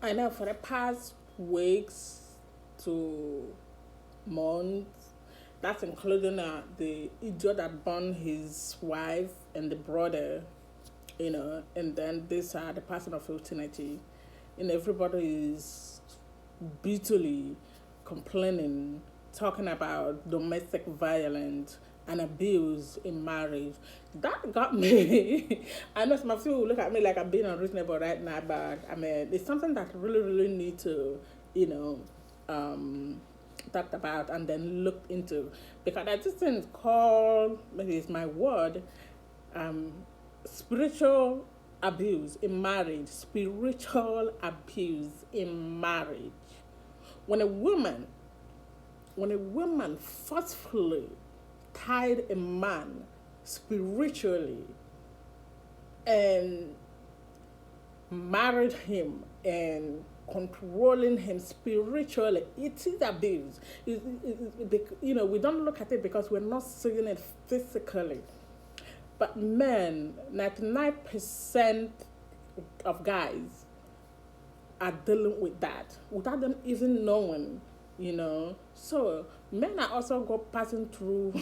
I know for the past weeks to months, that's including the idiot that burned his wife and the brother, and then this the person of 1590, and everybody is bitterly complaining, talking about domestic violence and abuse in marriage. That got me. I know some of you will look at me like I'm being unreasonable right now, but I mean, it's something that really, really need to, you know, um, talked about and then looked into. Because I just think called, maybe it's my word, um, spiritual abuse in marriage. Spiritual abuse in marriage. When a woman, when a woman forcefully tied a man spiritually and married him and controlling him spiritually, it is abuse. We don't look at it because we're not seeing it physically. But men, 99% of guys are dealing with that without them even knowing. So men are also passing through.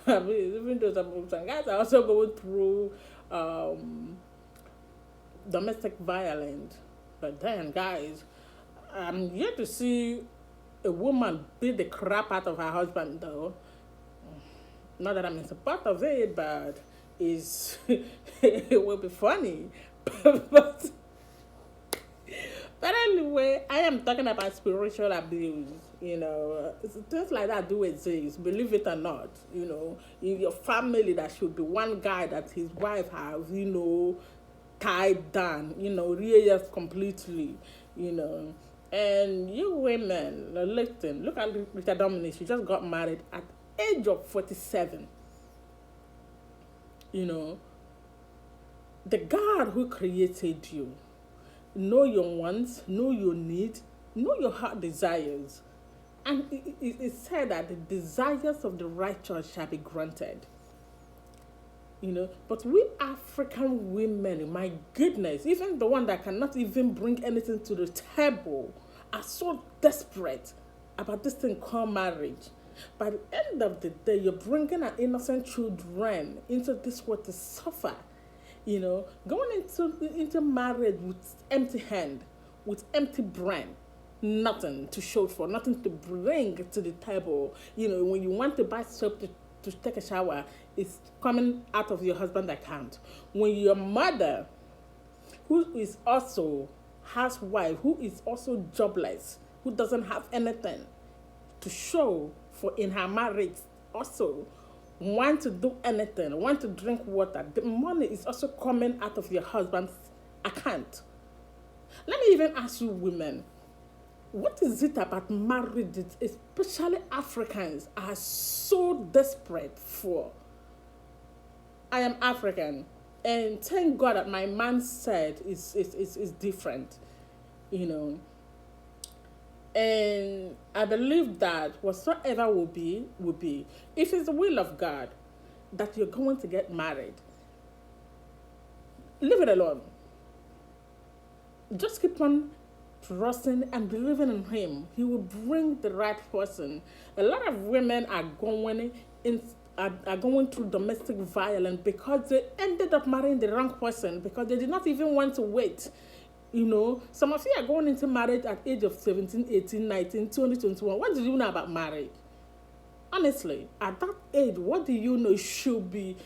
I mean, even though some guys are also going through um, domestic violence. But then, guys, I'm yet to see a woman beat the crap out of her husband, though. Not that I'm in support of it, but it will be funny. but But anyway, I am talking about spiritual abuse. Things like that do exist, believe it or not. In your family, there should be one guy that his wife has, tied down, really just completely, you know. And you women, listen, look at Rita Dominic. She just got married at age of 47. You know, the God who created you, know your wants, know your needs, know your heart desires. And it said that the desires of the righteous shall be granted. But we African women, my goodness, even the one that cannot even bring anything to the table, are so desperate about this thing called marriage. By the end of the day, you're bringing an innocent children into this world to suffer. Going into marriage with empty hand, with empty brain, nothing to show for, nothing to bring to the table. When you want to buy soap to take a shower, it's coming out of your husband's account. When your mother, who is also housewife, who is also jobless, who doesn't have anything to show for in her marriage, also want to do anything, want to drink water, the money is also coming out of your husband's account. Let me even ask you women, what is it about marriage, especially Africans, are so desperate for? I am African, and thank God that my mindset is different, you know. And I believe that whatsoever will be. If it's the will of God that you're going to get married, leave it alone. Just keep on trusting and believing in Him. He will bring the right person. A lot of women are going through domestic violence because they ended up marrying the wrong person, because they did not even want to wait. Some of you are going into marriage at age of 17, 18, 19, 20, 21. What do you know about marriage? Honestly, at that age, what do you know? You should be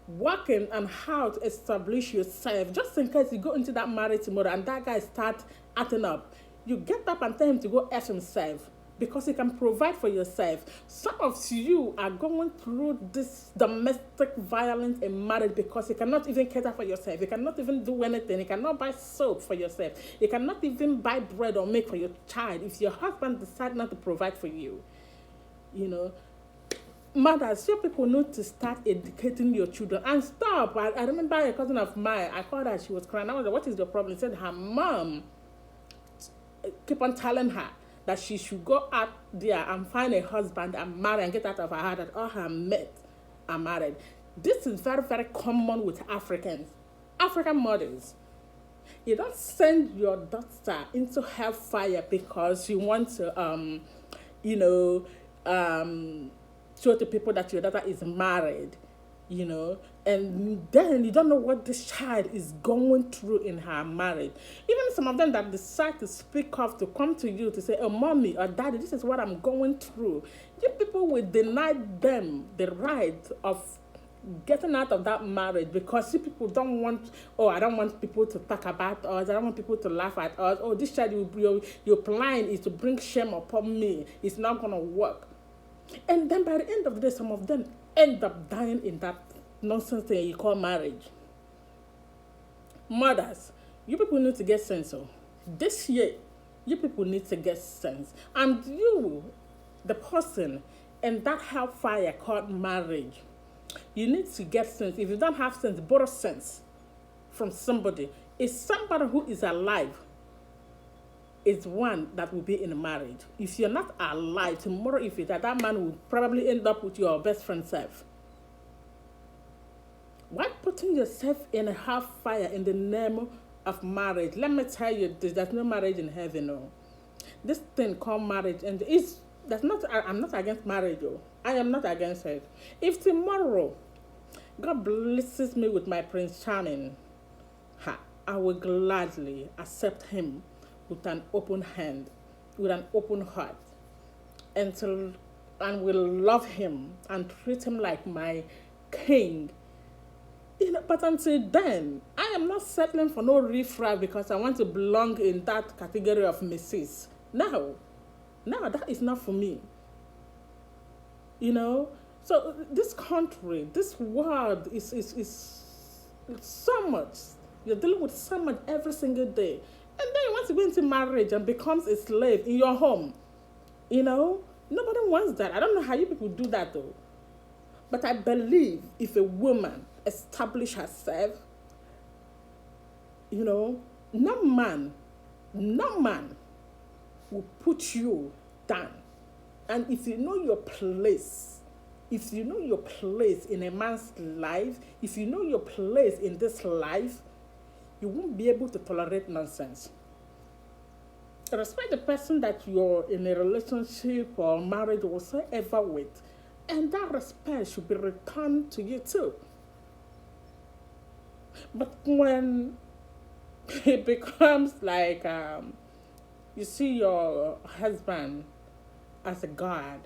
working on how to establish yourself. Just in case you go into that marriage tomorrow and that guy start acting up, you get up and tell him to go F himself, because he can provide for yourself. Some of you are going through this domestic violence in marriage because you cannot even cater for yourself. You cannot even do anything. You cannot buy soap for yourself. You cannot even buy bread or milk for your child if your husband decides not to provide for you. Mothers, your people need to start educating your children and stop. I remember a cousin of mine, I called her, she was crying. I was like, what is the problem? She said her mom keep on telling her that she should go out there and find a husband and marry and get out of her heart that all her mates are married. This is very, very common with Africans, African mothers. You don't send your daughter into hellfire because you want to, you know, show to people that your daughter is married, you know, and then you don't know what this child is going through in her marriage. Even some of them that decide to speak up, to come to you to say, oh, mommy or daddy, this is what I'm going through. You people will deny them the right of getting out of that marriage because you people don't want, oh, I don't want people to talk about us, I don't want people to laugh at us, oh, this child your plan is to bring shame upon me, it's not going to work. And then by the end of the day, some of them end up dying in that nonsense thing you call marriage. Mothers, you people need to get sense. Oh. This year, you people need to get sense. And you, the person in that hellfire called marriage, you need to get sense. If you don't have sense, borrow sense from somebody. It's somebody who is alive is one that will be in a marriage. If you're not alive, tomorrow if you die, that man will probably end up with your best friend's self. Why putting yourself in a hellfire in the name of marriage? Let me tell you this, there's no marriage in heaven. No. This thing called marriage, and I'm not against marriage. Oh. I am not against it. If tomorrow God blesses me with my Prince Charming, I will gladly accept him with an open hand, with an open heart, and will love him and treat him like my king. You know, but until then, I am not settling for no riffraff because I want to belong in that category of Mrs. No, that is not for me. You know, so this country, this world is so much. You're dealing with so much every single day. And then you want to go into marriage and becomes a slave in your home. You know, nobody wants that. I don't know how you people do that though. But I believe if a woman establish herself, you know, no man will put you down. And if you know your place, in a man's life, if you know your place in this life, you won't be able to tolerate nonsense. Respect the person that you're in a relationship or marriage or whatsoever with, and that respect should be returned to you too. But when it becomes like you see your husband as a god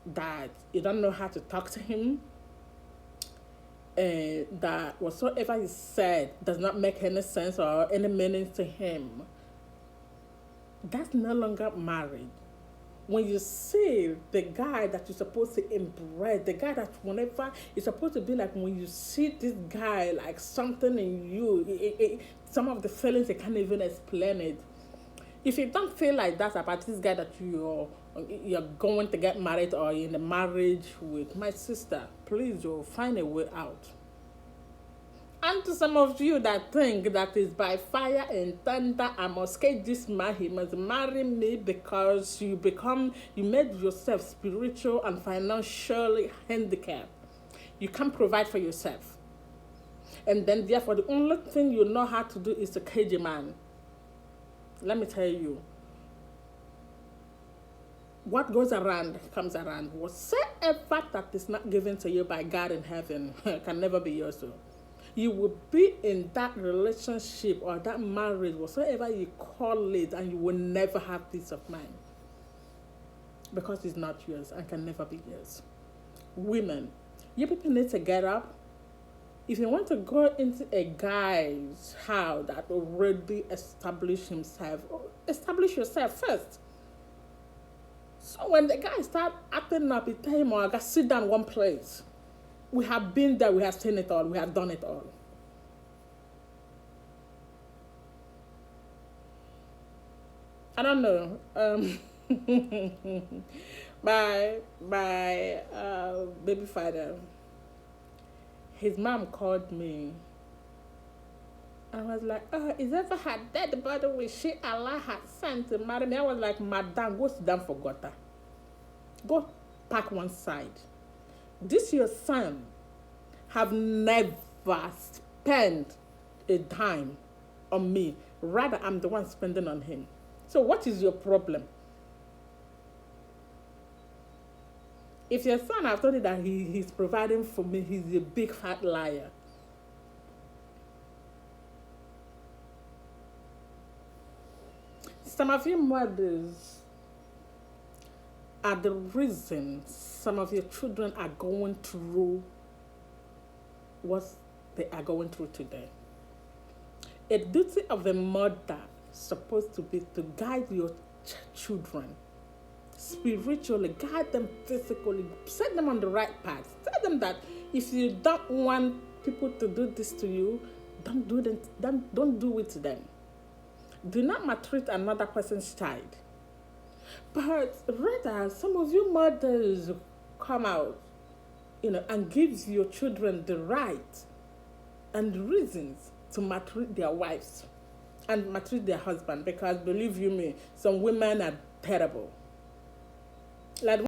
that you don't know how to talk to him, that whatsoever he said does not make any sense or any meaning to him, that's no longer marriage. When you see the guy that you're supposed to embrace, the guy that whenever it's supposed to be like when you see this guy like something in you, some of the feelings you can't even explain it. If you don't feel like that about this guy that you're going to get married or in a marriage with, my sister, please, you'll find a way out. And to some of you that think that is by fire and thunder, I must get this man, he must marry me because you made yourself spiritual and financially handicapped. You can't provide for yourself. And then therefore the only thing you know how to do is to cage a man. Let me tell you, what goes around comes around. Whatsoever that is not given to you by God in heaven can never be yours. So you will be in that relationship or that marriage, whatsoever you call it, and you will never have peace of mind because it's not yours and can never be yours. Women, you people need to get up. If you want to go into a guy's house that already established himself, establish yourself first. So when the guy start acting up, you tell him, oh, I got to sit down one place. We have been there, we have seen it all, we have done it all. I don't know. My baby father, his mom called me. I was like, oh, is ever her dead body will she Allah had sent to marry me? I was like, Madam, go sit down for gutter. Go park one side. This your son have never spent a dime on me. Rather, I'm the one spending on him. So what is your problem? If your son has told you that he's providing for me, he's a big fat liar. Some of you mothers are the reason some of your children are going through what they are going through today. A duty of a mother supposed to be to guide your children spiritually, guide them physically, set them on the right path. Tell them that if you don't want people to do this to you, don't do it. Don't do it to them. Do not maltreat another person's child. But rather, some of you mothers come out, and gives your children the right and reasons to maltreat their wives and maltreat their husband. Because believe you me, some women are terrible. Like